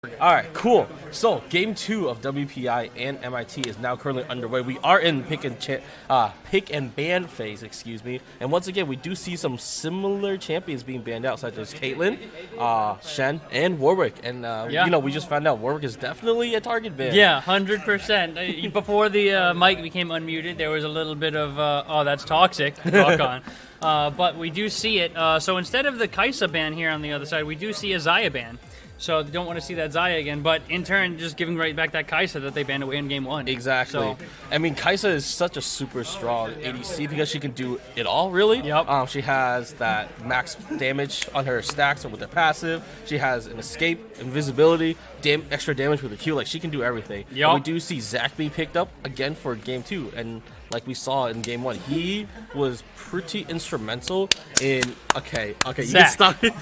All right, cool. So, game 2 of WPI and MIT is now currently underway. We are in pick and ban phase, excuse me. And once again, we do see some similar champions being banned out, such as Caitlyn, Shen, and Warwick. And we just found out Warwick is definitely a target ban. Yeah, 100%. Before the mic became unmuted, there was a little bit of oh, that's toxic. Rock on. But we do see it. So instead of the Kaisa ban here on the other side, we do see a Xayah ban. So they don't want to see that Xayah again, but in turn, just giving right back that Kaisa that they banned away in game 1. Exactly. So, I mean, Kaisa is such a super strong ADC because she can do it all, really. Yep. She has that max damage on her stacks or with her passive. She has an escape, invisibility, extra damage with her Q. Like, she can do everything. Yep. And we do see Zach being picked up again for game 2. And like we saw in game 1, he was pretty instrumental in... Okay, you can stop it.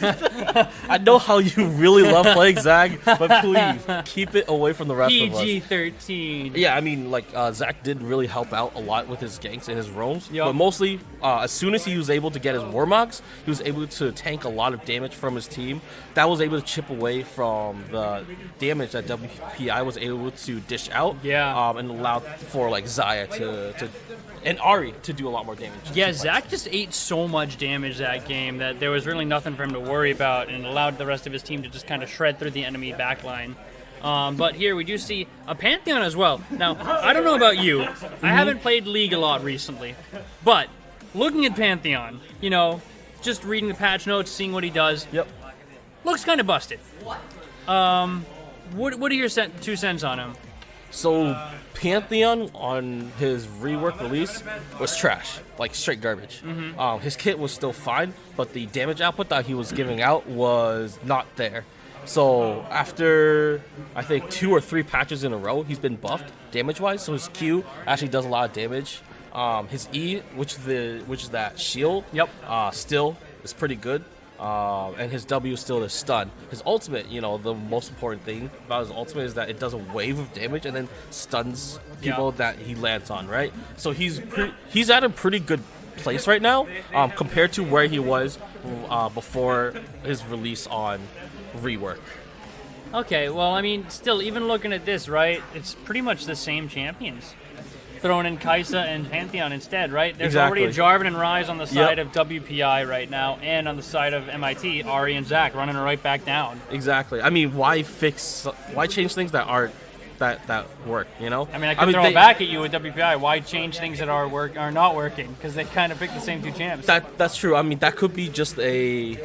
I know how you really love playing Zach, but please, keep it away from the rest of us. PG-13. Yeah, I mean, like, Zach did really help out a lot with his ganks and his roams. Yep. But mostly, as soon as he was able to get his Warmogs, he was able to tank a lot of damage from his team. That was able to chip away from the damage that WPI was able to dish out. Yeah. And allowed for, like, Xayah to and Ari to do a lot more damage. Yeah, Zach just ate so much damage that game that there was really nothing for him to worry about and allowed the rest of his team to just kind of shred through the enemy backline. But here we do see a Pantheon as well. Now, I don't know about you. I haven't played League a lot recently. But looking at Pantheon, just reading the patch notes, seeing what he does, looks kind of busted. What are your 2 cents on him? So, Pantheon on his rework release was trash, like straight garbage. His kit was still fine, but the damage output that he was giving out was not there. So after, I think, 2 or 3 patches in a row, he's been buffed damage-wise, so his Q actually does a lot of damage. His E, which is that shield, still is pretty good. And his W is still the stun. His ultimate, the most important thing about his ultimate is that it does a wave of damage and then stuns people that he lands on, right? So he's at a pretty good place right now compared to where he was before his release on rework. Okay, well, I mean, still, even looking at this, right, it's pretty much the same champions. Throwing in Kaisa and Pantheon instead, right? There's already a Jarvan and Ryze on the side of WPI right now, and on the side of MIT, Ari and Zach running right back down. Exactly. I mean, why change things that aren't that work? I mean, I could throw it back at you with WPI. Why change things that are not working? Because they kind of pick the same 2 champs. That's true. I mean, that could be just a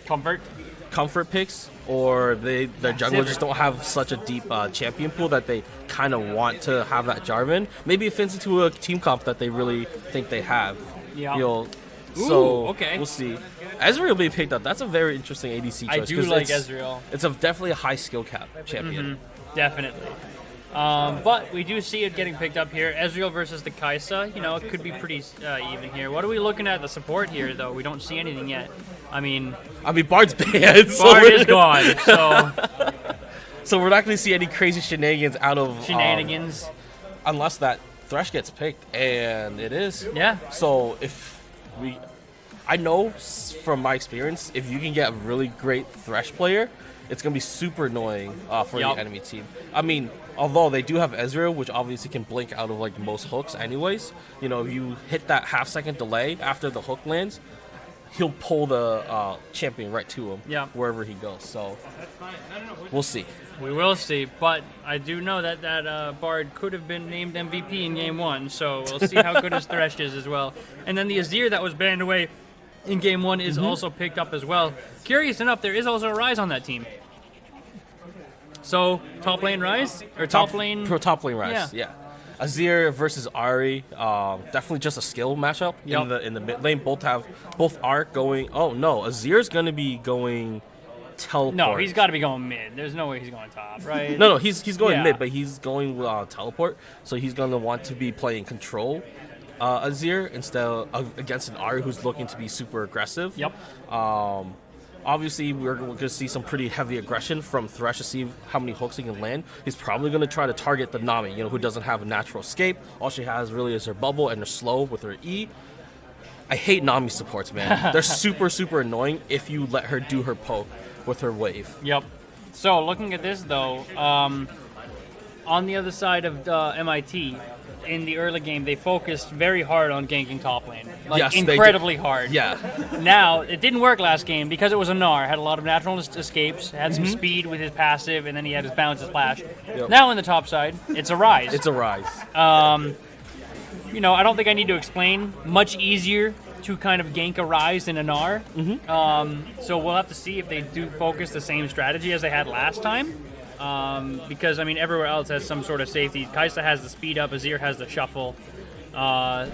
comfort picks, or their junglers just don't have such a deep champion pool that they kind of want to have that Jarvan. Maybe it fits into a team comp that they really think they have. Yeah. We'll see. Ezreal being picked up, that's a very interesting ADC choice. I do like Ezreal. It's definitely a high skill cap champion. Definitely. But we do see it getting picked up here. Ezreal versus the Kaisa, it could be pretty even here. What are we looking at the support here, though? We don't see anything yet. I mean, Bard's banned. Bard is gone, so... So we're not going to see any crazy shenanigans out of... Shenanigans. Unless that Thresh gets picked, and it is. Yeah. So I know from my experience, if you can get a really great Thresh player, it's going to be super annoying for the enemy team. I mean, although they do have Ezreal, which obviously can blink out of like most hooks anyways, if you hit that half-second delay after the hook lands, he'll pull the champion right to him wherever he goes. So we'll see. We will see, but I do know that Bard could have been named MVP in Game 1, so we'll see how good his Thresh is as well. And then the Azir that was banned away in Game 1 is also picked up as well. Curious enough, there is also a Ryze on that team. So, top lane Ryze? Or top lane Ryze, yeah. Azir versus Ari, definitely just a skill matchup in the mid lane. Both are going... Oh, no, Azir's going to be going... teleport. No, he's got to be going mid. There's no way he's going top, right? No, he's going mid, but he's going teleport. So he's going to want to be playing control Azir instead of against an Ari who's looking to be super aggressive. Yep. Obviously, we're going to see some pretty heavy aggression from Thresh to see how many hooks he can land. He's probably going to try to target the Nami, who doesn't have a natural escape. All she has really is her bubble and her slow with her E. I hate Nami supports, man. They're super, super annoying if you let her do her poke with her wave. Yep. So looking at this though, on the other side of MIT, in the early game, they focused very hard on ganking top lane, like Yes, incredibly hard. Yeah. Now it didn't work last game because it was a Gnar. Had a lot of natural escapes, had some speed with his passive, and then he had his bounce and splash. Yep. Now in the top side, it's a Rise. It's a Rise. You know, I don't think I need to explain. Much easier to kind of gank a Rise than a Gnar. So we'll have to see if they do focus the same strategy as they had last time. Because, I mean, everywhere else has some sort of safety. Kaisa has the speed up, Azir has the shuffle. And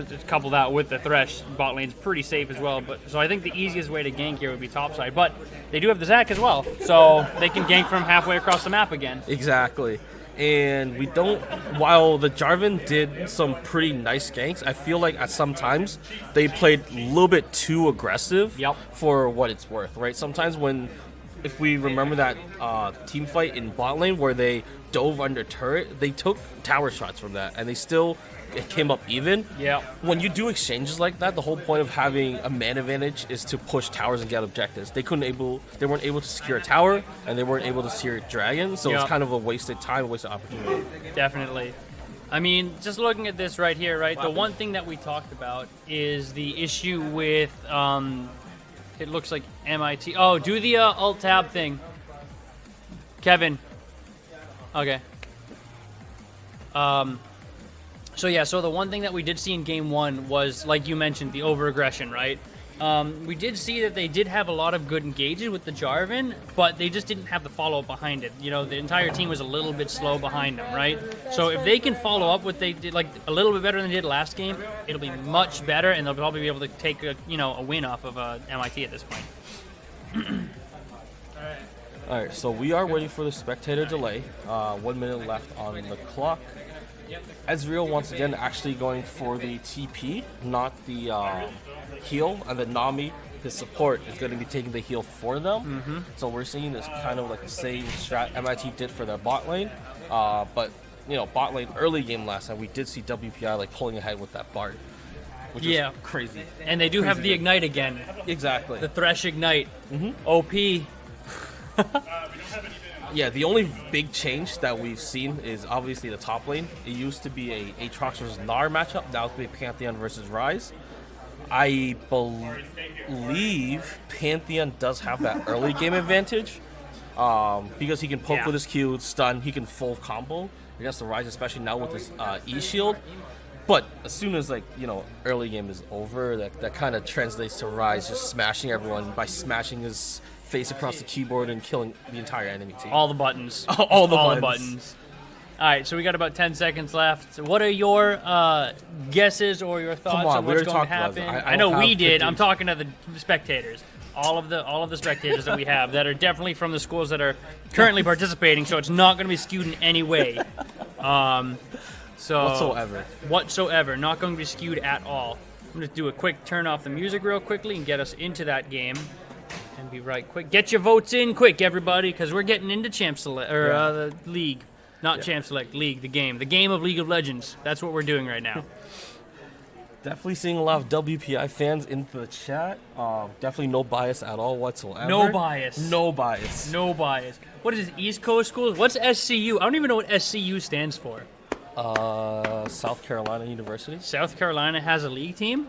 just couple that with the Thresh, bot lane's pretty safe as well. So I think the easiest way to gank here would be topside. But they do have the Zac as well, so they can gank from halfway across the map again. Exactly. And we don't, while the Jarvan did some pretty nice ganks, I feel like at some times they played a little bit too aggressive for what it's worth, right? Sometimes if we remember that team fight in bot lane where they dove under turret, they took tower shots from that, and it came up even. Yeah. When you do exchanges like that, the whole point of having a man advantage is to push towers and get objectives. They weren't able to secure a tower, and they weren't able to secure a dragon, so it's kind of a wasted time, a wasted opportunity. Definitely. I mean, just looking at this right here, right, the one thing that we talked about is the issue with, it looks like MIT. Oh, do the alt-tab thing. Kevin. Okay. So the one thing that we did see in game one was, like you mentioned, the over-aggression, right? We did see that they did have a lot of good engages with the Jarvan, but they just didn't have the follow-up behind it. You know, the entire team was a little bit slow behind them, right? So if they can follow up what they did, like a little bit better than they did last game, it'll be much better, and they'll probably be able to take a win off of MIT at this point. All right, so we are waiting for the spectator delay. 1 minute left on the clock. Ezreal once again actually going for the TP, not the heal, and then Nami, his support, is going to be taking the heal for them. So we're seeing this kind of like the same strat MIT did for their bot lane, but bot lane early game last time we did see WPI like pulling ahead with that Bard, which is crazy. And they do have the Ignite again. Exactly. The Thresh Ignite. OP. Yeah, the only big change that we've seen is obviously the top lane. It used to be a Aatrox versus Gnar matchup. Now it's going to be Pantheon versus Rise. I believe Pantheon does have that early game advantage because he can poke with his Q, stun, he can full combo against the Rise, especially now with his E-Shield. But as soon as early game is over, that kind of translates to Rise just smashing everyone by smashing his face across the keyboard and killing the entire enemy team. All the buttons. All the buttons. All right, so we got about 10 seconds left. What are your guesses or your thoughts on what's going to happen? I know we did. I'm talking to the spectators. All of the spectators that we have that are definitely from the schools that are currently participating, so it's not going to be skewed in any way. Whatsoever. Not going to be skewed at all. I'm going to do a quick turn off the music real quickly and get us into that game. And be right quick. Get your votes in quick, everybody, because we're getting into Champ Select, or the League. Not Champ Select, League, the game. The game of League of Legends. That's what we're doing right now. Definitely seeing a lot of WPI fans in the chat. Definitely no bias at all whatsoever. No bias. What is it, East Coast schools? What's SCU? I don't even know what SCU stands for. South Carolina University. South Carolina has a league team?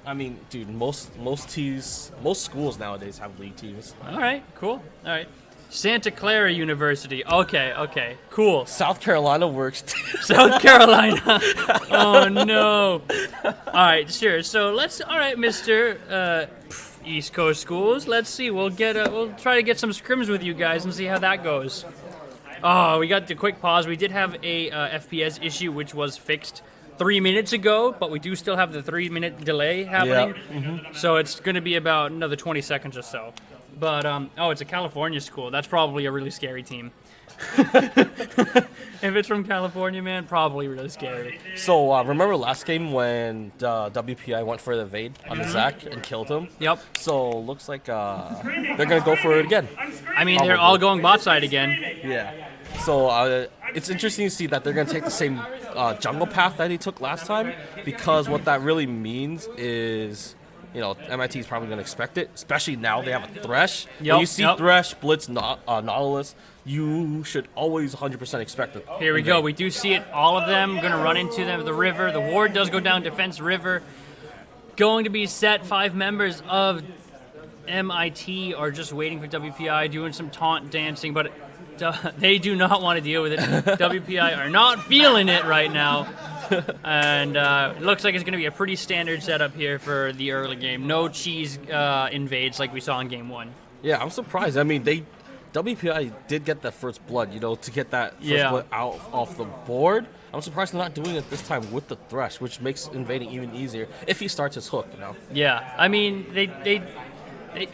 I mean, dude, most schools nowadays have league teams. All right, cool. All right. Santa Clara University. Okay, cool. South Carolina works too. South Carolina. Oh, no. All right, sure. So all right, Mr. East Coast schools. Let's see. We'll try to get some scrims with you guys and see how that goes. Oh, we got the quick pause. We did have a FPS issue, which was fixed 3 minutes ago, but we do still have the 3-minute delay happening. So it's going to be about another 20 seconds or so. But, it's a California school. That's probably a really scary team. If it's from California, man, probably really scary. So, remember last game when WPI went for the evade on the Zac and killed him? Yep. So, looks like they're going to go for it again. I mean, they're all going bot side again. Yeah. So, it's interesting to see that they're going to take the same jungle path that he took last time, because what that really means is MIT is probably going to expect it, especially now they have a Thresh. Yep, When you see Thresh, Blitz, Nautilus, you should always 100% expect it. Here we go. We do see it. All of them going to run into the river. The ward does go down defense river. Going to be set. 5 members of MIT are just waiting for WPI, doing some taunt dancing, but they do not want to deal with it. WPI are not feeling it right now. And looks like it's going to be a pretty standard setup here for the early game. No cheese invades like we saw in game 1. Yeah, I'm surprised. I mean, WPI did get that first blood, to get that first blood out off the board. I'm surprised they're not doing it this time with the Thresh, which makes invading even easier if he starts his hook, Yeah, I mean, they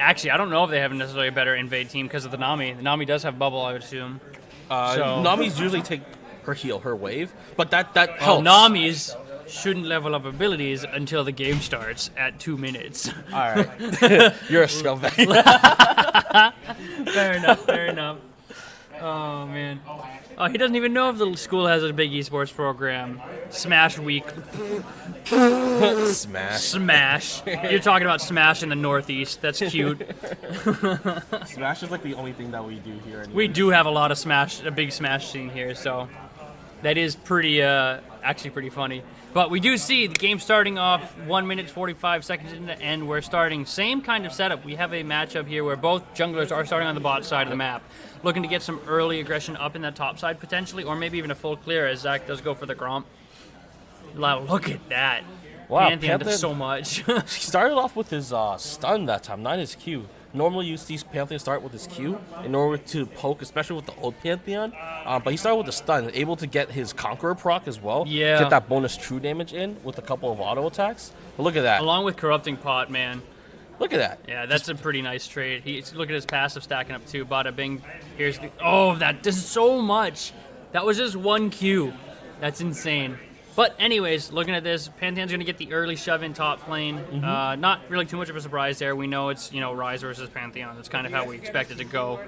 actually, I don't know if they have necessarily a better invade team because of the Nami. The Nami does have bubble, I would assume. Nami's usually take her heal, her wave, but that helps. Namis shouldn't level up abilities until the game starts at 2 minutes. All right. You're a scumbag. Fair enough. Oh, man. Oh, he doesn't even know if the school has a big esports program. Smash Week. Smash. You're talking about Smash in the Northeast. That's cute. Smash is like the only thing that we do here. Anyway. We do have a lot of Smash, a big Smash scene here, so that is pretty, actually pretty funny. But we do see the game starting off 1 minute 45 seconds into the end. We're starting same kind of setup. We have a matchup here where both junglers are starting on the bot side of the map, looking to get some early aggression up in that top side potentially, or maybe even a full clear as Zach does go for the Gromp. Look at that. Wow, Pantheon does so much. He started off with his stun that time, not his Q. Normally you see Pantheon start with his Q in order to poke, especially with the old Pantheon. But he started with the stun, able to get his Conqueror proc as well. Yeah. Get that bonus true damage in with a couple of auto attacks. But look at that. Along with Corrupting Pot, man. Look at that. Yeah, that's a pretty nice trade. Look at his passive stacking up too. Bada bing. That does so much. That was just 1 Q. That's insane. But anyways, looking at this, Pantheon's going to get the early shove in top lane. Not really too much of a surprise there. We know it's, Ryze versus Pantheon. That's kind of how we expect it to go.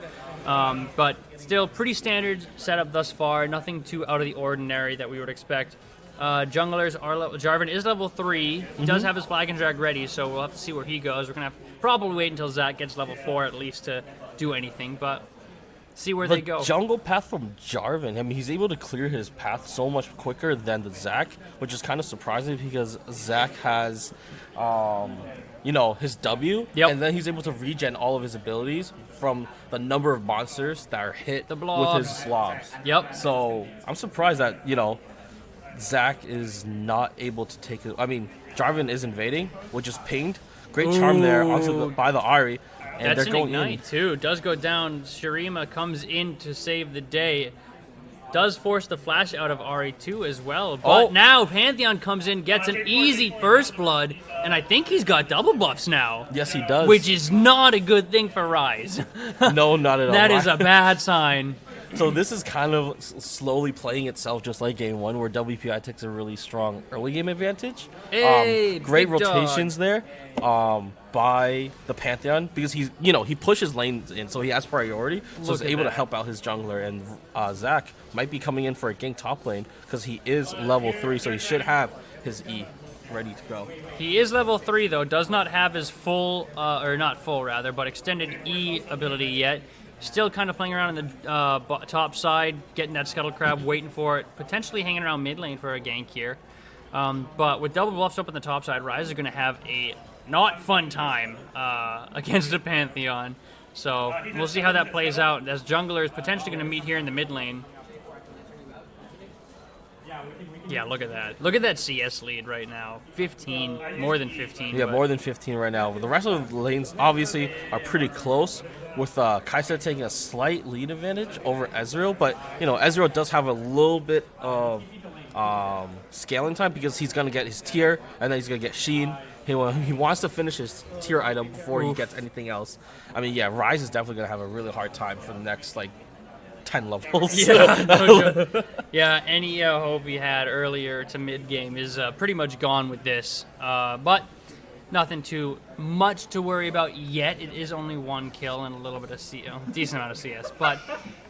But still, pretty standard setup thus far. Nothing too out of the ordinary that we would expect. Junglers are Jarvan is level 3. He does have his flag and drag ready, so we'll have to see where he goes. We're going to have to probably wait until Zach gets level 4 at least to do anything. But see where they go. The jungle path from Jarvan, I mean, he's able to clear his path so much quicker than the Zac, which is kind of surprising because Zac has, his W, and then he's able to regen all of his abilities from the number of monsters that are hit with his blobs. Yep. So I'm surprised that, Zac is not able to take it. I mean, Jarvan is invading, which is pinged. Great charm there by the Ahri. And that's they're going an Ignite, in. too. Does go down. Shurima comes in to save the day. Does force the flash out of Ahri, too, as well. But now Pantheon comes in, gets an easy first blood, and I think he's got double buffs now. Yes, he does. Which is not a good thing for Ryze. No, not at all. That is a bad sign. So this is kind of slowly playing itself just like game 1, where WPI takes a really strong early game advantage. Hey, great rotations there by the Pantheon because he pushes lanes in, so he has priority. So he's able to help out his jungler, and Zac might be coming in for a gank top lane because he is level 3, so he should have his E ready to go. He is level 3 though, does not have his full, or not full rather, but extended E ability yet. Still kind of playing around in the top side, getting that Scuttle Crab, waiting for it, potentially hanging around mid lane for a gank here. But with double buffs up on the top side, Ryze is going to have a not fun time against the Pantheon. So we'll see how that plays out, as jungler is potentially going to meet here in the mid lane. Yeah, look at that. Look at that CS lead right now. 15, more than 15. Yeah, more than 15 right now. The rest of the lanes obviously are pretty close, with Kai'Sa taking a slight lead advantage over Ezreal. But, Ezreal does have a little bit of scaling time because he's going to get his tier, and then he's going to get Sheen. He wants to finish his tier item before he gets anything else. I mean, yeah, Ryze is definitely going to have a really hard time for the next, 10 levels. Yeah, yeah, any hope he had earlier to mid-game is pretty much gone with this. But nothing too much to worry about yet. It is only 1 kill and a little bit of decent amount of CS. But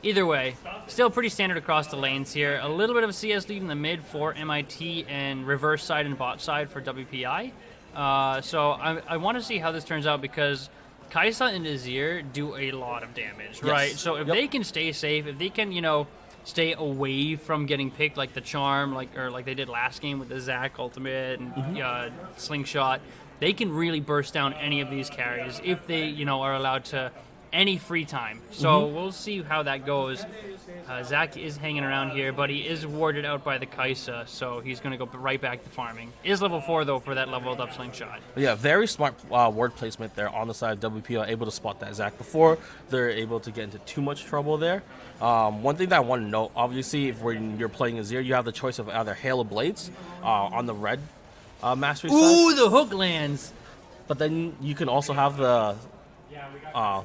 either way, still pretty standard across the lanes here. A little bit of a CS lead in the mid for MIT and reverse side and bot side for WPI. So I want to see how this turns out because Kaisa and Azir do a lot of damage, right? So if they can stay safe, if they can, stay away from getting picked like the Charm, like they did last game with the Zac ultimate and Slingshot, they can really burst down any of these carries if they, are allowed to any free time. So we'll see how that goes. Zac is hanging around here, but he is warded out by the Kaisa, so he's going to go right back to farming. Is level 4, though, for that leveled up Slingshot. Yeah, very smart ward placement there on the side of WPI, able to spot that Zac before they're able to get into too much trouble there. One thing that I want to note, obviously, if when you're playing Azir, you have the choice of either Hail of Blades on the red mastery side. Ooh, the hook lands! But then you can also have the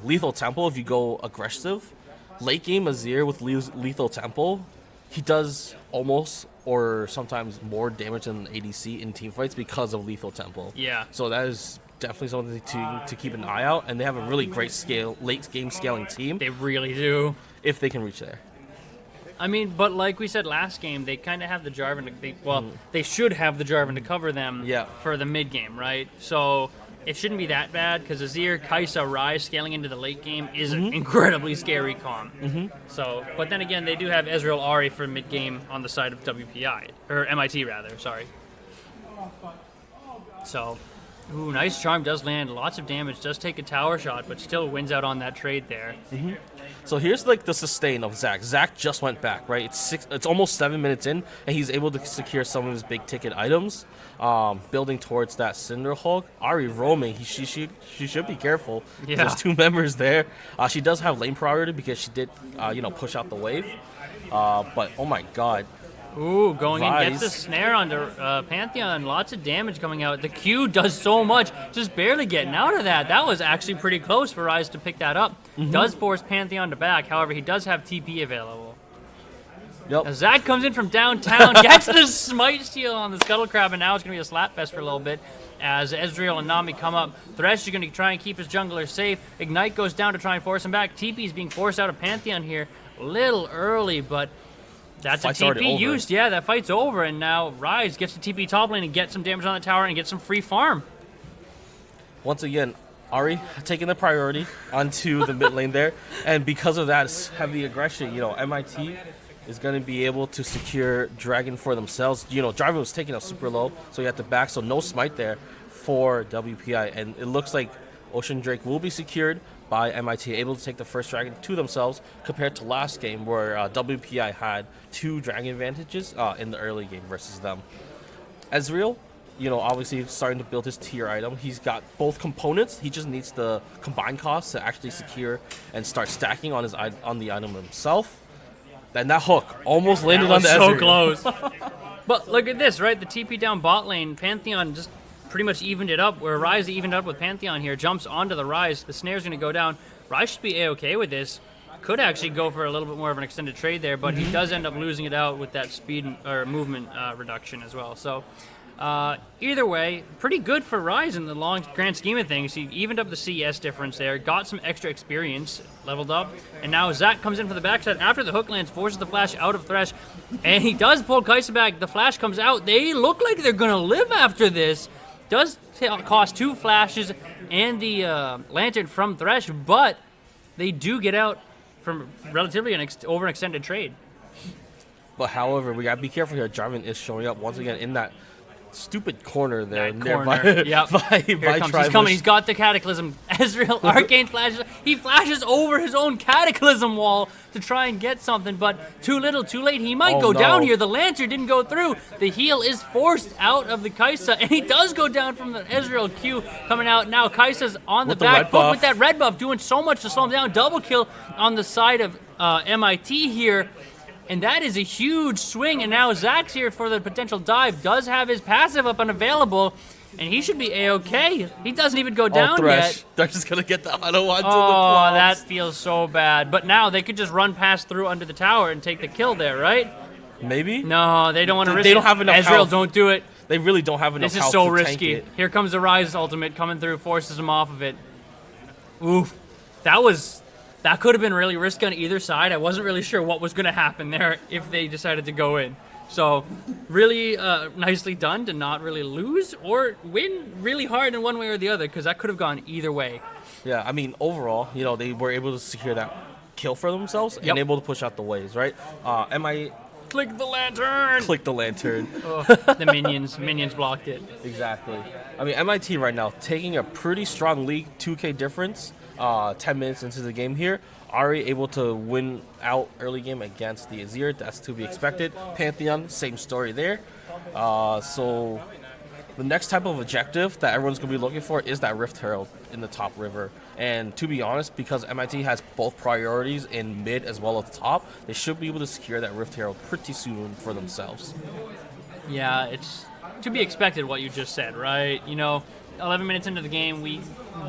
Lethal Temple if you go aggressive. Late game Azir with Lethal Temple, he does almost or sometimes more damage than ADC in teamfights because of Lethal Temple. Yeah. So that is definitely something to keep an eye out, and they have a really great late game scaling team. They really do. If they can reach there. I mean, but like we said last game, they kind of have the Jarvan. They should have the Jarvan to cover them for the mid game, right? So it shouldn't be that bad because Azir, Kaisa, Ryze scaling into the late game is an incredibly scary comp. So, but then again, they do have Ezreal Ahri for mid game on the side of WPI or MIT rather. Sorry. So, ooh, nice Charm does land, lots of damage, does take a tower shot, but still wins out on that trade there. So here's like the sustain of Zac. Zac just went back, right? It's almost 7 minutes in, and he's able to secure some of his big ticket items, building towards that Cinder Hulk. Ahri roaming, she should be careful. Yeah. There's 2 members there. She does have lane priority because she did, push out the wave. But oh my God. Ooh, going in, gets the snare onto Pantheon. Lots of damage coming out. The Q does so much, just barely getting out of that. That was actually pretty close for Ryze to pick that up. Does force Pantheon to back. However, he does have TP available. Now, Zac comes in from downtown, gets the smite steal on the Scuttle Crab, and now it's going to be a slapfest for a little bit. As Ezreal and Nami come up, Thresh is going to try and keep his jungler safe. Ignite goes down to try and force him back. TP is being forced out of Pantheon here. A little early, but that's a TP used. Yeah, that fight's over, and now Ryze gets the TP top lane and gets some damage on the tower and get some free farm. Once again, Ahri taking the priority onto the mid lane there, and because of that, it's heavy aggression. MIT is going to be able to secure Dragon for themselves. Dragon was taking up super low, so he had to back, so no smite there for WPI, and it looks like Ocean Drake will be secured by MIT, able to take the first Dragon to themselves compared to last game where WPI had 2 Dragon advantages in the early game versus them. Ezreal, obviously starting to build his tier item. He's got both components. He just needs the combined cost to actually secure and start stacking on the item himself. And that hook almost landed on the Ezreal. So close. But look at this, right? The TP down bot lane, Pantheon just pretty much evened it up, where Ryze evened up with Pantheon here, jumps onto the Ryze, the snare's going to go down. Ryze should be A-okay with this. Could actually go for a little bit more of an extended trade there, but he does end up losing it out with that speed or movement reduction as well. So either way, pretty good for Ryze in the long grand scheme of things. He evened up the CS difference there, got some extra experience, leveled up, and now Zac comes in for the backside after the hook lands, forces the flash out of Thresh, and he does pull Kaisa back. The flash comes out. They look like they're going to live after this. Does cost 2 flashes and the lantern from Thresh, but they do get out from relatively an overextended trade. But however, we gotta be careful here. Jarvan is showing up once again in that stupid corner there. Yep. Here comes. He's coming. He's got the Cataclysm. Ezreal Arcane flashes. He flashes over his own Cataclysm wall to try and get something, but too little, too late. He might go down here. The Lantern didn't go through. The heal is forced out of the Kaisa, and he does go down from the Ezreal Q coming out. Now Kaisa's on the back foot with that red buff, doing so much to slow him down. Double kill on the side of MIT here. And that is a huge swing, and now Zac's here for the potential dive. Does have his passive up and available, and he should be A-okay. He doesn't even go down yet. They're just going to get the auto onto the Oh, that feels so bad. But now they could just run past through under the tower and take the kill there, right? Maybe? No, they don't want to risk it. They don't have enough Ezreal, health. Don't do it. They really don't have enough health to tank it. This is so risky. It. Here comes the Ryze ultimate coming through, forces him off of it. Oof. That could have been really risky on either side. I wasn't really sure what was going to happen there if they decided to go in. So really nicely done to not really lose or win really hard in one way or the other, because that could have gone either way. Yeah, I mean, overall, they were able to secure that kill for themselves and able to push out the waves, right? Click the lantern! Click the lantern. Oh, the minions blocked it. Exactly. I mean, MIT right now taking a pretty strong lead, 2K difference, 10 minutes into the game here. Ari able to win out early game against the Azir. That's to be expected. Pantheon, same story there. So the next type of objective that everyone's going to be looking for is that Rift Herald in the top river. And to be honest, because MIT has both priorities in mid as well as top, they should be able to secure that Rift Herald pretty soon for themselves. Yeah, it's to be expected what you just said, right? 11 minutes into the game, we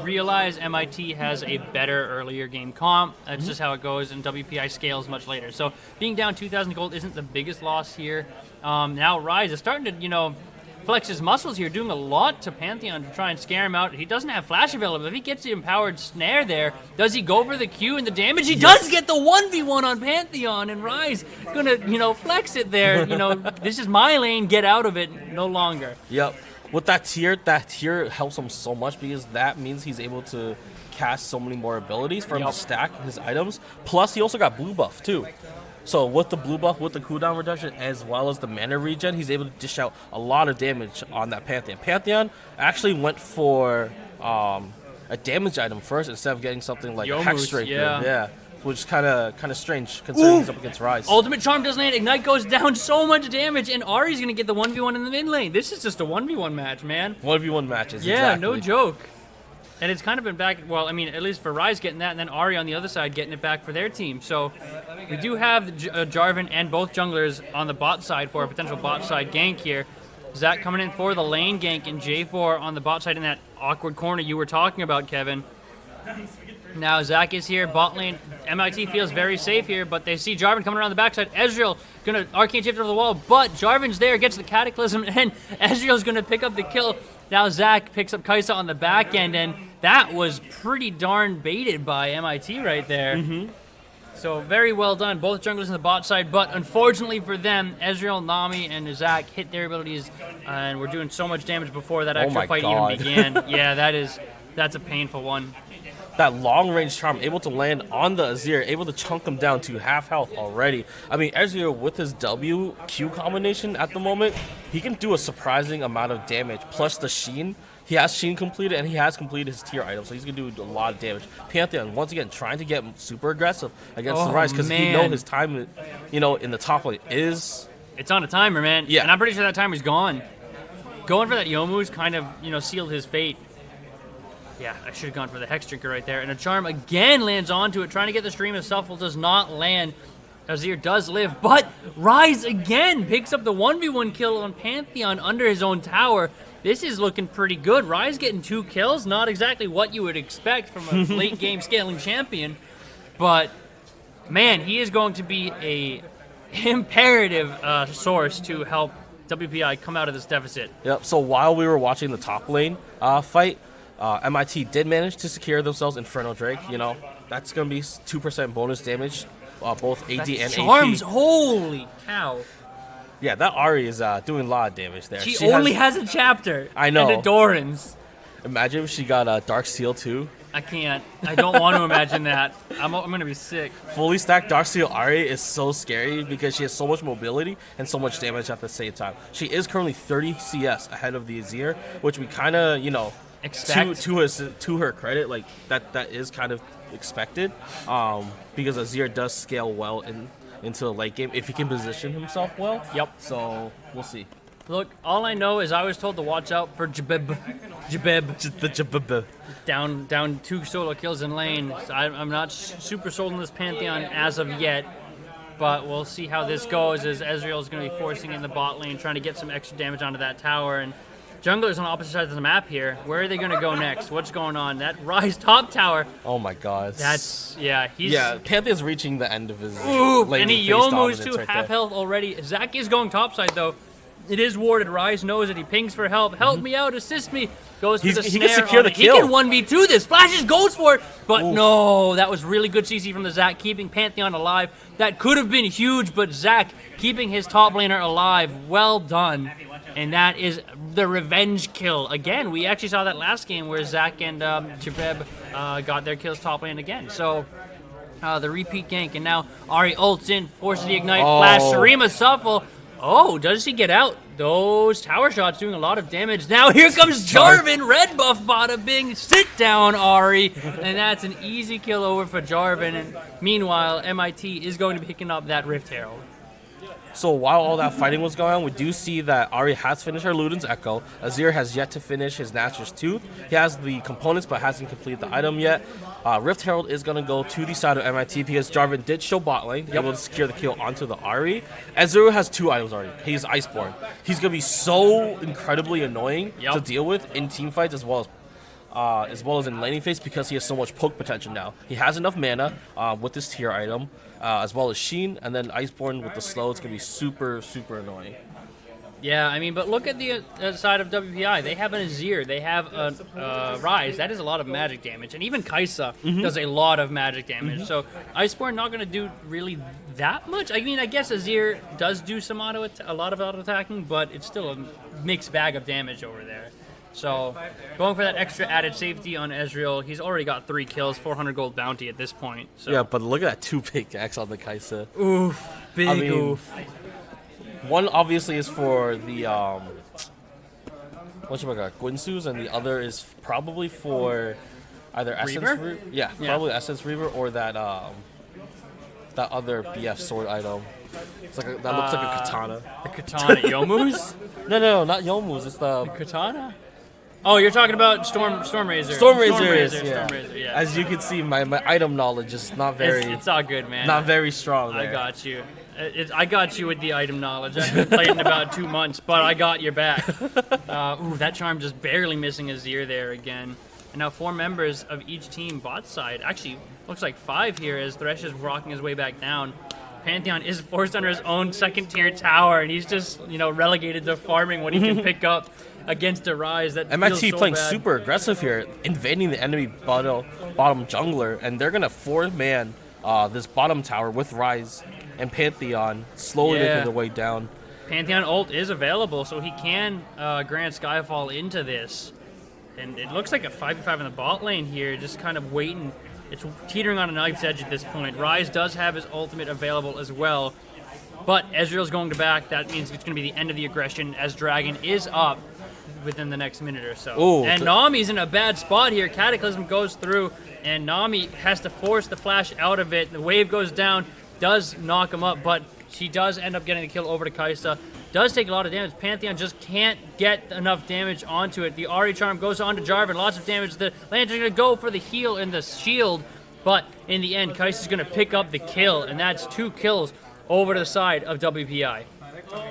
realize MIT has a better earlier game comp. That's just how it goes, and WPI scales much later. So being down 2,000 gold isn't the biggest loss here. Now Rise is starting to, flex his muscles here, doing a lot to Pantheon to try and scare him out. He doesn't have flash available. If he gets the empowered snare there, does he go for the Q and the damage? He does get the 1v1 on Pantheon, and Rise gonna, flex it there. This is my lane, get out of it no longer. Yep. With that tier helps him so much because that means he's able to cast so many more abilities for him to stack his items. Plus, he also got blue buff too. So with the blue buff, with the cooldown reduction, as well as the mana regen, he's able to dish out a lot of damage on that Pantheon. Pantheon actually went for a damage item first instead of getting something like a Hex Drake. Yeah. Which is kind of strange considering he's up against Rise. Ultimate Charm doesn't land. Ignite goes down so much damage, and Ari's going to get the 1v1 in the mid lane. This is just a 1v1 match, man. 1v1 matches, yeah, exactly. No joke. And it's kind of been back, well, I mean, at least for Rise getting that, and then Ari on the other side getting it back for their team. So we do have Jarvan and both junglers on the bot side for a potential bot side gank here. Zach coming in for the lane gank, and J4 on the bot side in that awkward corner you were talking about, Kevin. Now Zach is here, bot lane. MIT feels very safe here, but they see Jarvan coming around the backside. Ezreal gonna arcane shift over the wall, but Jarvan's there, gets the Cataclysm, and Ezreal's gonna pick up the kill. Now Zach picks up Kai'Sa on the back end, and that was pretty darn baited by MIT right there. So very well done, both junglers on the bot side, but unfortunately for them, Ezreal, Nami, and Zach hit their abilities, and were doing so much damage before that actual fight even began. Yeah, that's a painful one. That long-range charm able to land on the Azir, able to chunk him down to half health already. I mean, Ezreal with his W-Q combination at the moment, he can do a surprising amount of damage. Plus the Sheen, he has Sheen completed, and he has completed his tier item, so he's going to do a lot of damage. Pantheon, once again, trying to get super aggressive against the Rise, because he knows his time, in the top lane is... It's on a timer, man. Yeah. And I'm pretty sure that timer's gone. Going for that Youmuu's kind of, sealed his fate. Yeah, I should have gone for the Hex Drinker right there. And a Charm again lands onto it, trying to get the Stream of Selfful, does not land. Azir does live, but Rise again picks up the 1v1 kill on Pantheon under his own tower. This is looking pretty good. Rise getting 2 kills, not exactly what you would expect from a late game scaling champion. But, man, he is going to be a imperative source to help WPI come out of this deficit. Yep, so while we were watching the top lane fight, MIT did manage to secure themselves Inferno Drake. That's going to be 2% bonus damage, both AD and Charms, AP. Holy cow. Yeah, that Ari is doing a lot of damage there. She only has a chapter. I know. And a Doran's. Imagine if she got Dark Seal too. I can't. I don't want to imagine that. I'm going to be sick. Fully stacked Dark Seal Ari is so scary because she has so much mobility and so much damage at the same time. She is currently 30 CS ahead of the Azir, which we kind of, expect to her credit, like that is kind of expected, because Azir does scale well into the late game if he can position himself well. Yep. So we'll see. Look, all I know is I was told to watch out for Jabib. The Jabib. Down 2 solo kills in lane. So I'm not super sold on this Pantheon as of yet, but we'll see how this goes as Ezreal is going to be forcing in the bot lane, trying to get some extra damage onto that tower. And junglers on the opposite sides of the map here. Where are they going to go next? What's going on? That Rise top tower. Oh my god. Pantheon's reaching the end of his lane. lane And he Youmuu's to half health already. Zach is going topside though. It is warded. Rise knows it. He pings for help. Help me out. Assist me. Goes for the He snare. can secure the kill. He can 1v2 this. Flashes, goes for it. But no, that was really good CC from the Zac, keeping Pantheon alive. That could have been huge, but Zac keeping his top laner alive. Well done. And that is the revenge kill. Again, we actually saw that last game where Zac and Jabeb got their kills top lane again. So the repeat gank. And now Ahri ults in, forces the ignite, flash, Shurima Shuffle. Oh, does he get out? Those tower shots doing a lot of damage. Now here comes Jarvan, red buff bada bing. Sit down, Ahri. And that's an easy kill over for Jarvan. And meanwhile, MIT is going to be picking up that Rift Herald. So while all that fighting was going on, we do see that Ahri has finished her Luden's Echo. Azir has yet to finish his Nashor's Tooth. He has the components but hasn't completed the item yet. Rift Herald is going to go to the side of MIT because Jarvan did show bot lane, able to secure the kill onto the Ahri. Azir has 2 items already. He's Iceborne. He's going to be so incredibly annoying to deal with in team fights as well as in laning phase because he has so much poke potential now. He has enough mana with this tier item, as well as Sheen, and then Iceborne with the slow. It's going to be super, super annoying. Yeah, I mean, but look at the side of WPI. They have an Azir. They have a Rise. That is a lot of magic damage. And even Kai'Sa does a lot of magic damage. So Iceborne not going to do really that much. I mean, I guess Azir does do some a lot of auto-attacking, but it's still a mixed bag of damage over there. So going for that extra added safety on Ezreal. He's already got 3 kills, 400 gold bounty at this point. So. Yeah, but look at that 2 pickaxe on the Kai'Sa. Oof, big oof. One obviously is for the Gwynsu's, and the other is probably for either Essence Reaver? Yeah, probably Essence Reaver or that that other BF sword item. It's like that looks like a katana. The katana Yomu's? No, not Yomu's. It's the katana. Oh, you're talking about Stormrazor. Stormrazor, yeah. As you can see, my item knowledge is not very. It's all good, man. Not very strong. I got you. I got you with the item knowledge. I've been playing in about 2 months, but I got your back. That charm just barely missing Azir there again. And now 4 members of each team bot side. Actually, looks like 5 here as Thresh is rocking his way back down. Pantheon is forced under his own 2nd tier tower, and he's just relegated to farming what he can pick up against a Rise. That MIT feels so playing bad. super aggressive here, invading the enemy bottom jungler, and they're gonna 4-man this bottom tower with Rise and Pantheon slowly making their way down. Pantheon ult is available, so he can grant Skyfall into this. And it looks like a 5v5 in the bot lane here, just kind of waiting. It's teetering on a knife's edge at this point. Rise does have his ultimate available as well. But Ezreal's going to back. That means it's going to be the end of the aggression as Dragon is up within the next minute or so. Ooh, and Nami's in a bad spot here. Cataclysm goes through, and Nami has to force the flash out of it. The wave goes down, does knock him up, but she does end up getting the kill over to Kai'Sa. Does take a lot of damage. Pantheon just can't get enough damage onto it. The Ahri charm goes on to Jarvan. Lots of damage. The Lantern's going to go for the heal and the shield, but in the end, Kai'Sa's going to pick up the kill, and that's 2 kills over to the side of WPI.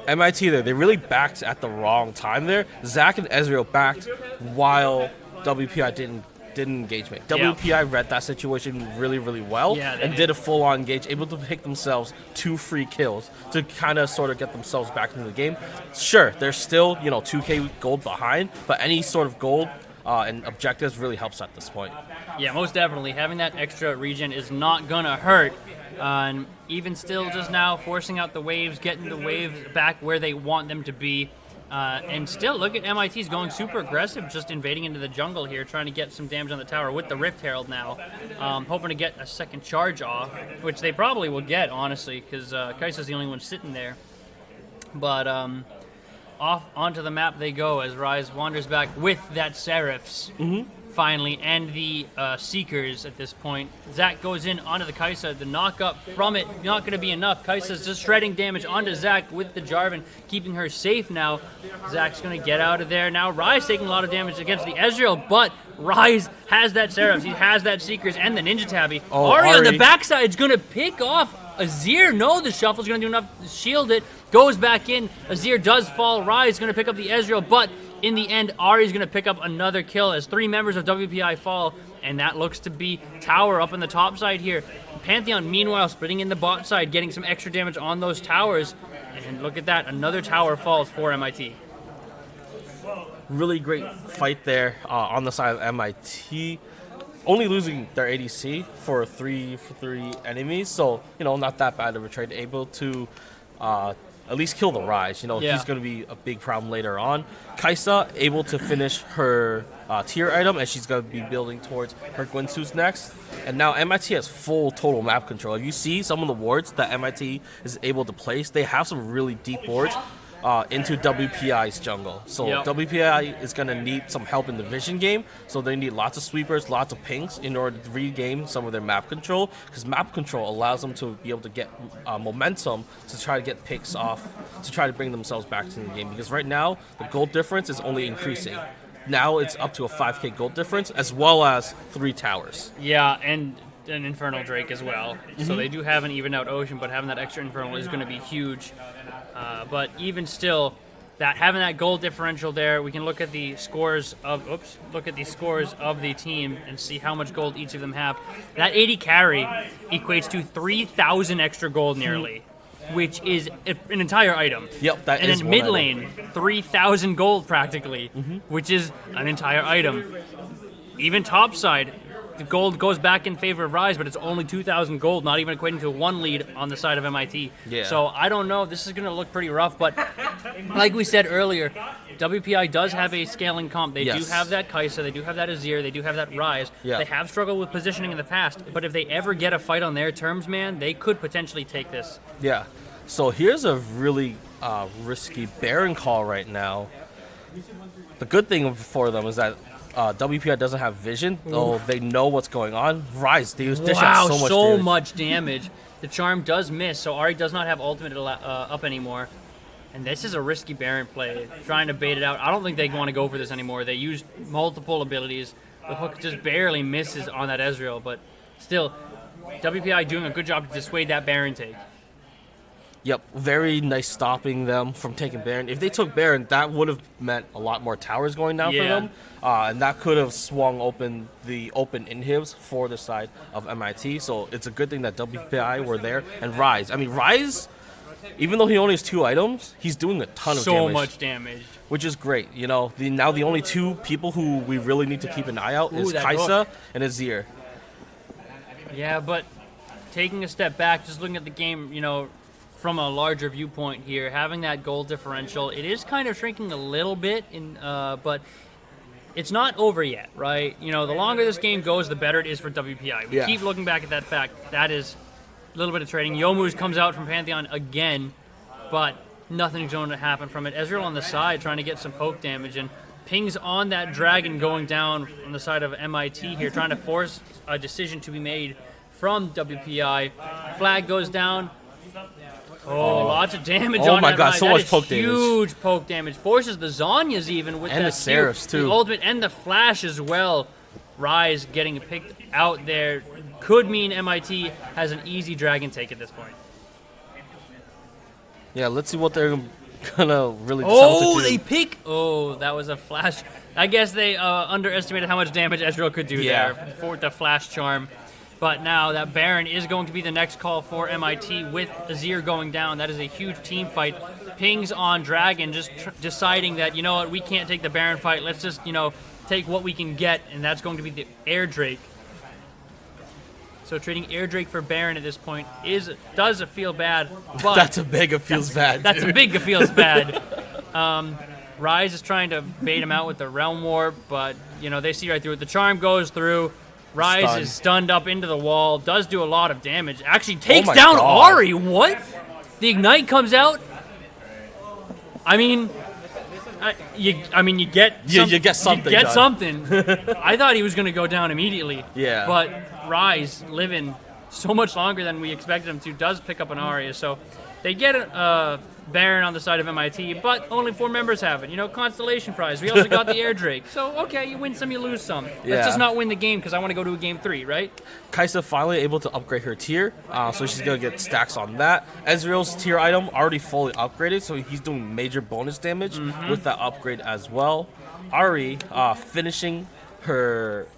MIT there, they really backed at the wrong time there. Zac and Ezreal backed while WPI didn't engage me. WPI read that situation really, really well and did a full-on engage, able to pick themselves 2 free kills to kind of sort of get themselves back into the game. Sure, they're still 2k gold behind, but any sort of gold and objectives really helps at this point. Yeah, most definitely. Having that extra regen is not gonna hurt. And even still, just now forcing out the waves, getting the waves back where they want them to be. And still, look at MIT's going super aggressive, just invading into the jungle here, trying to get some damage on the tower with the Rift Herald now. Hoping to get a second charge off, which they probably will get, honestly, because Kai'Sa's the only one sitting there. But off onto the map they go as Rise wanders back with that Seraphs. Finally, and the Seekers at this point. Zac goes in onto the Kai'Sa. The knock-up from it, not going to be enough. Kai'Sa's just shredding damage onto Zac with the Jarvan, keeping her safe now. Zac's going to get out of there. Now Rise taking a lot of damage against the Ezreal, but Rise has that Seraphs. He has that Seekers and the Ninja Tabby. Ahri on the backside is going to pick off Azir. No, the shuffle's going to do enough to shield it. Goes back in. Azir does fall. Rise is going to pick up the Ezreal, but in the end, Ahri's going to pick up another kill as 3 members of WPI fall, and that looks to be Tower up on the top side here. Pantheon, meanwhile, splitting in the bot side, getting some extra damage on those towers. And look at that, another tower falls for MIT. Really great fight there on the side of MIT. Only losing their ADC for 3 enemies, so, not that bad of a trade. Able to at least kill the Rise. He's going to be a big problem later on. Kaisa able to finish her tier item, and she's going to be building towards her Guinsoo's next. And now MIT has full total map control. If you see some of the wards that MIT is able to place, they have some really deep wards into WPI's jungle. So WPI is going to need some help in the vision game, so they need lots of sweepers, lots of pings in order to regain some of their map control, because map control allows them to be able to get momentum to try to get picks off, to try to bring themselves back to the game, because right now the gold difference is only increasing. Now it's up to a 5k gold difference, as well as 3 towers. Yeah, and an Infernal Drake as well. So they do have an even out Ocean, but having that extra Infernal is going to be huge. But even still, having that gold differential there, we can look at the scores of the team and see how much gold each of them have. That 80 carry equates to 3,000 extra gold nearly, which is an entire item. Yep, that and is then one mid lane, 3,000 gold practically, which is an entire item. Even top side, the gold goes back in favor of Rise, but it's only 2,000 gold, not even equating to 1 lead on the side of MIT. Yeah. So I don't know. This is going to look pretty rough, but like we said earlier, WPI does have a scaling comp. They do have that Kaisa, they do have that Azir, they do have that Rise. Yeah. They have struggled with positioning in the past, but if they ever get a fight on their terms, man, they could potentially take this. Yeah. So here's a really risky Baron call right now. The good thing for them is that WPI doesn't have vision, though they know what's going on. Rise, they use dish out so much damage. The charm does miss, so Ahri does not have ultimate up anymore. And this is a risky Baron play, trying to bait it out. I don't think they want to go for this anymore. They used multiple abilities. The hook just barely misses on that Ezreal, but still, WPI doing a good job to dissuade that Baron take. Yep, very nice stopping them from taking Baron. If they took Baron, that would have meant a lot more towers going down for them. And that could have swung open the open inhibs for the side of MIT. So it's a good thing that WPI were there. And Rise. I mean, Rise, even though he only has 2 items, he's doing a ton of damage. So much damage. Which is great. Now the only 2 people who we really need to keep an eye out is Kaisa and Azir. Yeah, but taking a step back, just looking at the game, from a larger viewpoint here, having that goal differential, it is kind of shrinking a little bit, but it's not over yet, right? The longer this game goes, the better it is for WPI. We keep looking back at that fact. That is a little bit of trading. Youmuu's comes out from Pantheon again, but nothing's going to happen from it. Ezreal on the side trying to get some poke damage, and pings on that dragon going down on the side of MIT here, trying to force a decision to be made from WPI. Flag goes down. Lots of damage on that. Oh my god, so much poke damage. Huge poke damage. Forces the Zhonya's even with that. And the Seraphs too. The ultimate and the flash as well. Rise getting picked out there could mean MIT has an easy dragon take at this point. Yeah, let's see what they're gonna really do. They pick. That was a flash. I guess they underestimated how much damage Ezreal could do there for the flash charm. But now that Baron is going to be the next call for MIT with Azir going down. That is a huge team fight. Pings on Dragon just deciding that, we can't take the Baron fight. Let's just, take what we can get, and that's going to be the Air Drake. So trading Air Drake for Baron at this point does feel bad. But that's a big it feels bad. That's a big it feels bad. Rise is trying to bait him out with the Realm Warp, but, they see right through it. The charm goes through. Rise is stunned up into the wall, does do a lot of damage. Actually takes down Ahri. What? The Ignite comes out. You get something. You get something. I thought he was going to go down immediately. Yeah. But Rise, living so much longer than we expected him to, does pick up an Arya. So they get a Baron on the side of MIT, but only 4 members have it. Constellation prize. We also got the Air Drake. So, okay, you win some, you lose some. Let's just not win the game because I want to go to a game 3, right? Kaisa finally able to upgrade her tier, so she's going to get stacks on that. Ezreal's tier item already fully upgraded, so he's doing major bonus damage with that upgrade as well. Ahri finishing her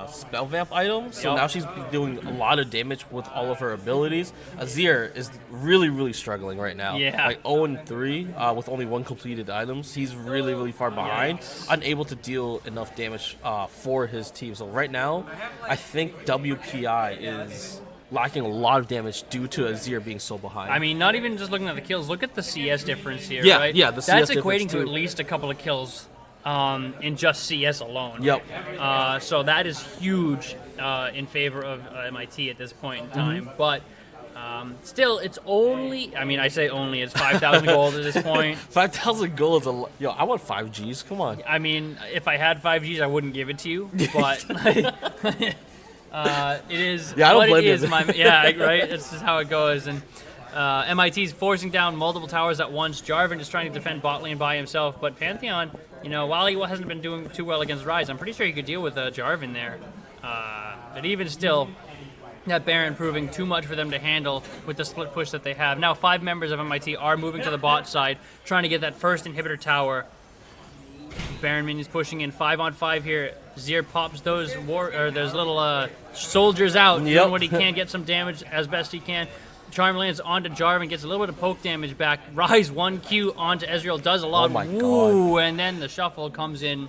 spell vamp items, so Yep. now she's doing a lot of damage with all of her abilities. Azir is really struggling right now. Yeah. Like 0-3 with only 1 completed items. He's really far behind, unable to deal enough damage for his team. So right now, I think WPI is lacking a lot of damage due to Azir being so behind. I mean, not even just looking at the kills. Look at the CS difference here, Yeah, right? yeah, the That's CS equating difference to too. at least a couple of kills in just CS alone. Yep. So that is huge in favor of MIT at this point in time. But still, it's only, I mean, I say only, it's 5,000 gold at this point. 5,000 gold is a lot. Yo, I want 5 Gs. Come on. I mean, if I had 5Gs, I wouldn't give it to you, but it is Yeah, I don't what blame it is. you. Yeah, right? That's just how it goes. And MIT's forcing down multiple towers at once. Jarvan is trying to defend bot lane by himself, but Pantheon, while he hasn't been doing too well against Ryze, I'm pretty sure he could deal with Jarvan there. But even still, that Baron proving too much for them to handle with the split push that they have. Now 5 members of MIT are moving to the bot side, trying to get that first inhibitor tower. Baron minions pushing in 5-on-5 here. Zir pops those little soldiers out, Yep. doing what he can, get some damage as best he can. Charm lands onto Jarvan, gets a little bit of poke damage back. Ryze 1Q onto Ezreal, does a lot. Oh my Ooh, and then the shuffle comes in.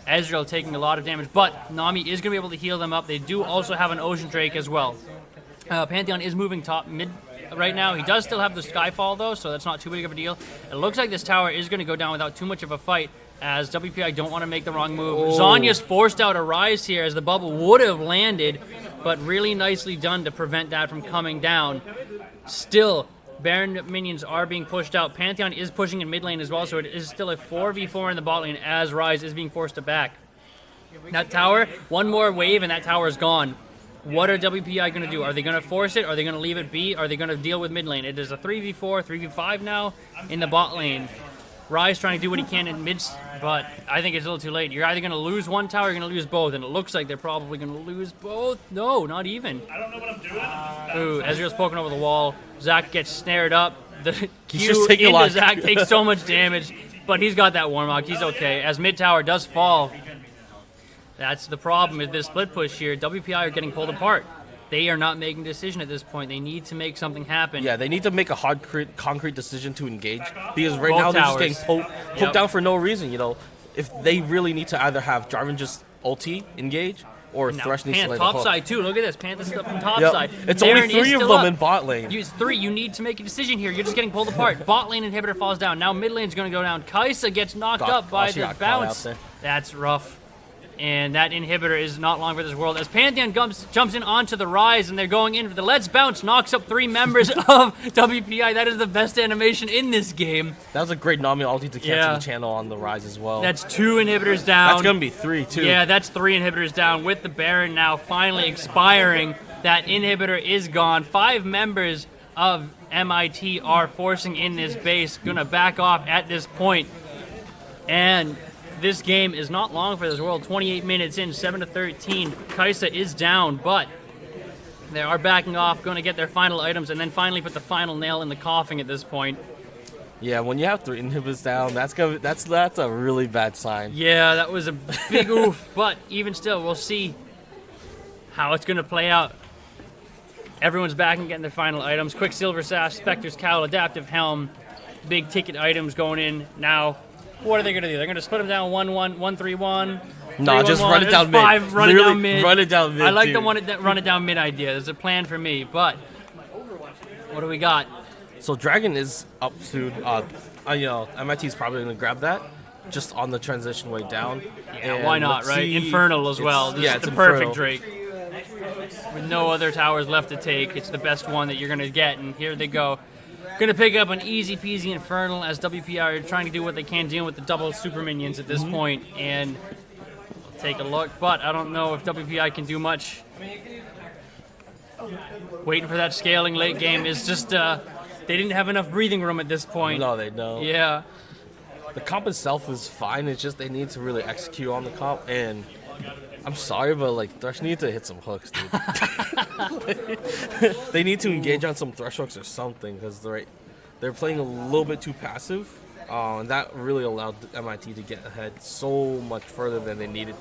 Ezreal taking a lot of damage, but Nami is going to be able to heal them up. They do also have an Ocean Drake as well. Pantheon is moving top mid right now. He does still have the Skyfall though, so that's not too big of a deal. It looks like this tower is going to go down without too much of a fight, as WPI don't want to make the wrong move. Oh. Zhonya's forced out a Rise here as the bubble would have landed, but really nicely done to prevent that from coming down. Still, Baron minions are being pushed out. Pantheon is pushing in mid lane as well, so it is still a 4v4 in the bot lane as Rise is being forced to back. That tower, one more wave and that tower is gone. What are WPI going to do? Are they going to force it? Are they going to leave it be? Are they going to deal with mid lane? It is a 3v4, 3v5 now in the bot lane. Rise trying to do what he can in mid, but I think it's a little too late. You're either going to lose one tower or you're going to lose both, and it looks like they're probably going to lose both. No, not even. I don't know what I'm doing. Ooh, Ezreal's poking over the wall. Zac gets snared up. The He's Q just taking a into lot. Zac takes so much damage, but he's got that Warmog. He's okay. As mid tower does fall, that's the problem with this split push here. WPI are getting pulled apart. They are not making a decision at this point. They need to make something happen. Yeah, they need to make a hard, concrete decision to engage, because right Both now they're just towers. getting poked down for no reason. If they really need to either have Jarvan just ulti engage, or Now, Thresh needs to Pant lay the top hook. side too. Look at this. Pant is up on top Yep. side. It's Baron only is 3 of still them up. in bot lane. Use 3. You need to make a decision here. You're just getting pulled apart. Bot lane inhibitor falls down. Now mid lane's going to go down. Kaisa gets knocked up by she the got caught bounce. out there. That's rough. And that inhibitor is not long for this world. As Pantheon jumps in onto the Rise, and they're going in for the Let's Bounce, knocks up 3 members of WPI. That is the best animation in this game. That was a great Nami ulti to cancel Yeah. the channel on the Rise as well. That's 2 inhibitors down. That's gonna be 3 too. Yeah, that's 3 inhibitors down with the Baron now finally expiring. That inhibitor is gone. 5 members of MIT are forcing in this base. Gonna back off at this point. And this game is not long for this world. 28 minutes in, 7-13. Kaisa is down, but they are backing off, going to get their final items, and then finally put the final nail in the coffin at this point. Yeah, when you have 3 inhibitors down, that's a really bad sign. Yeah, that was a big oof, but even still, we'll see how it's going to play out. Everyone's back and getting their final items. Quicksilver Sash, Spectre's Cowl, Adaptive Helm, big ticket items going in now. What are they going to do? They're going to split them down 1-1, 1-3-1. No, just 3-1-1. run it down There's mid. 5, run it Literally, down mid. run it down mid, I like dude. the run it down mid idea. There's a plan for me, but what do we got? So Dragon is up to, MIT is probably going to grab that just on the transition way down. Yeah, And why not, let's right? see- Infernal as well. This yeah, is it's the perfect Infernal. Drake. With no other towers left to take, it's the best one that you're going to get, and here they go. Going to pick up an easy peasy Infernal as WPI are trying to do what they can deal with the double super minions at this point, and we'll take a look, but I don't know if WPI can do much. Waiting for that scaling late game is just, they didn't have enough breathing room at this point. No, they don't. Yeah. The comp itself is fine. It's just they need to really execute on the comp. And I'm sorry, but Thresh needs to hit some hooks, dude. They need to engage on some Thresh hooks or something, because they're playing a little bit too passive. And that really allowed MIT to get ahead so much further than they needed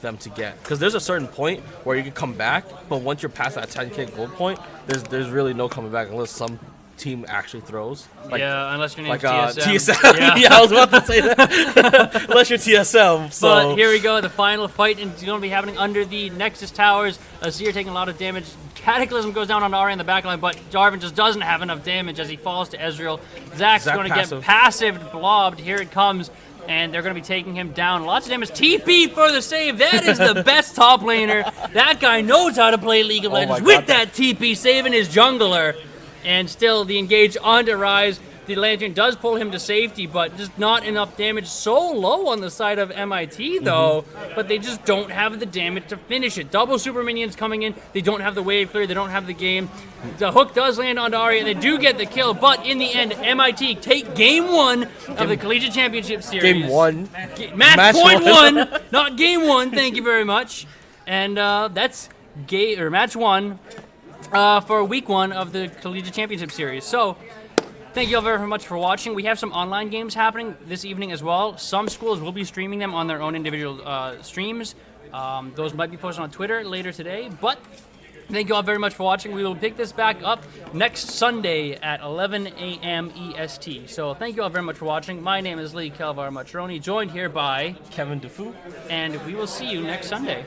them to get. Because there's a certain point where you can come back, but once you're past that 10K gold point, there's really no coming back unless some team actually throws. Yeah, unless your name's TSM. Yeah. Yeah, I was about to say that. Unless you're TSM. So. But here we go, the final fight is going to be happening under the Nexus Towers. Azir taking a lot of damage. Cataclysm goes down on Ari in the backline, but Jarvan just doesn't have enough damage as he falls to Ezreal. Zach's going to get passive blobbed. Here it comes. And they're going to be taking him down. Lots of damage. TP for the save. That is the best top laner. That guy knows how to play League of Legends with that TP saving his jungler. And still, the engage onto Rise. The Lantern does pull him to safety, but just not enough damage. So low on the side of MIT, though. But they just don't have the damage to finish it. Double super minions coming in. They don't have the wave clear. They don't have the game. The hook does land onto Arya, and they do get the kill. But in the end, MIT take game 1 of the Collegiate Championship Series. Game 1. Match point 1, not game 1. Thank you very much. And that's match 1 for week 1 of the Collegiate Championship Series. So, thank you all very much for watching. We have some online games happening this evening as well. Some schools will be streaming them on their own individual streams. Those might be posted on Twitter later today. But thank you all very much for watching. We will pick this back up next Sunday at 11 a.m. EST. So thank you all very much for watching. My name is Lee Calvar Matroni, joined here by Kevin Dufu. And we will see you next Sunday.